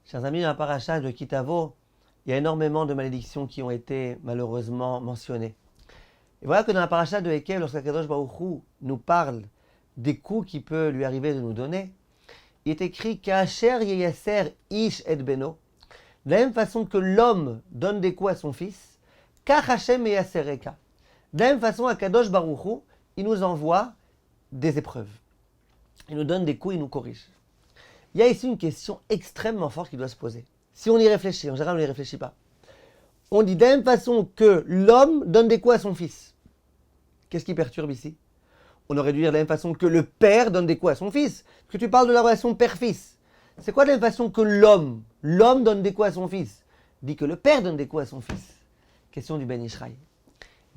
Chers amis, dans la paracha de Kitavo, il y a énormément de malédictions qui ont été malheureusement mentionnées. Et voilà que dans la paracha de Ekev, lorsque Kadosh Baruch Hu nous parle des coups qui peut lui arriver de nous donner, il est écrit Ka'asher yeyaser ish et beno. De la même façon que l'homme donne des coups à son fils, Kach Hashem yeyasereka. De la même façon, à Kadosh Baruch Hu, il nous envoie des épreuves. Il nous donne des coups, il nous corrige. Il y a ici une question extrêmement forte qui doit se poser. Si on y réfléchit, en général on n'y réfléchit pas. On dit de la même façon que l'homme donne des coups à son fils. Qu'est-ce qui perturbe ici? On aurait dû dire de la même façon que le père donne des coups à son fils. Parce que tu parles de la relation père-fils. C'est quoi de la même façon que l'homme donne des coups à son fils? Dit que le père donne des coups à son fils. Question du Ben Ishraï.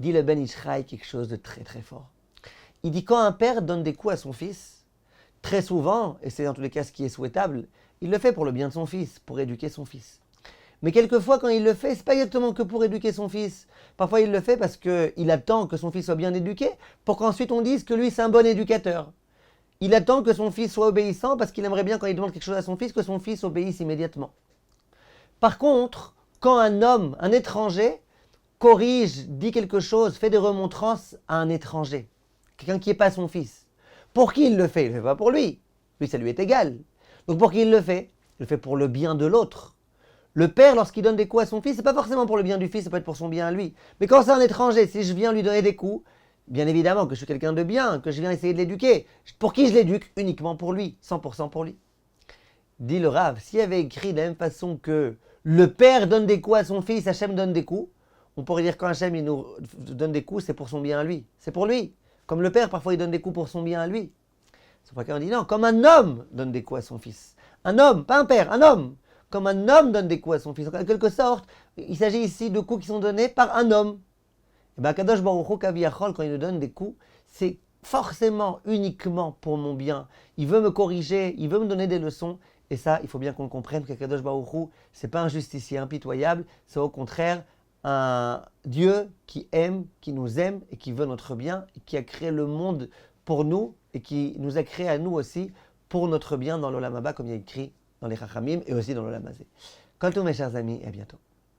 Dit le Ben Ishraï quelque chose de très très fort. Il dit quand un père donne des coups à son fils, très souvent, et c'est dans tous les cas ce qui est souhaitable, il le fait pour le bien de son fils, pour éduquer son fils. Mais quelquefois, quand il le fait, c'est pas exactement que pour éduquer son fils. Parfois, il le fait parce qu'il attend que son fils soit bien éduqué, pour qu'ensuite on dise que lui, c'est un bon éducateur. Il attend que son fils soit obéissant parce qu'il aimerait bien, quand il demande quelque chose à son fils, que son fils obéisse immédiatement. Par contre, quand un homme, un étranger, corrige, dit quelque chose, fait des remontrances à un étranger, quelqu'un qui n'est pas son fils, pour qui il le fait? Il ne le fait pas pour lui. Lui, ça lui est égal. Donc pour qui il le fait? Il le fait pour le bien de l'autre. Le père, lorsqu'il donne des coups à son fils, ce n'est pas forcément pour le bien du fils, ça peut être pour son bien à lui. Mais quand c'est un étranger, si je viens lui donner des coups, bien évidemment que je suis quelqu'un de bien, que je viens essayer de l'éduquer. Pour qui je l'éduque? Uniquement pour lui, 100% pour lui. Dit le Rav, s'il avait écrit de la même façon que le père donne des coups à son fils, Hachem donne des coups, on pourrait dire quand Hachem il nous donne des coups, c'est pour son bien à lui. C'est pour lui. Comme le père, parfois, il donne des coups pour son bien à lui. C'est pourquoi on dit non, comme un homme donne des coups à son fils. Un homme, pas un père, un homme. Comme un homme donne des coups à son fils. Donc, en quelque sorte, il s'agit ici de coups qui sont donnés par un homme. Et bien, Kadosh Baruch Hu Kaviyachol, quand il nous donne des coups, c'est forcément, uniquement pour mon bien. Il veut me corriger, il veut me donner des leçons. Et ça, il faut bien qu'on le comprenne, que Kadosh Baruch Hu, c'est pas un justicier impitoyable, c'est au contraire un Dieu qui aime, qui nous aime et qui veut notre bien, et qui a créé le monde pour nous et qui nous a créé à nous aussi pour notre bien dans l'Olam Haba, comme il y a écrit dans les Chachamim et aussi dans l'Olam Hazé. Quant à tous mes chers amis, et à bientôt.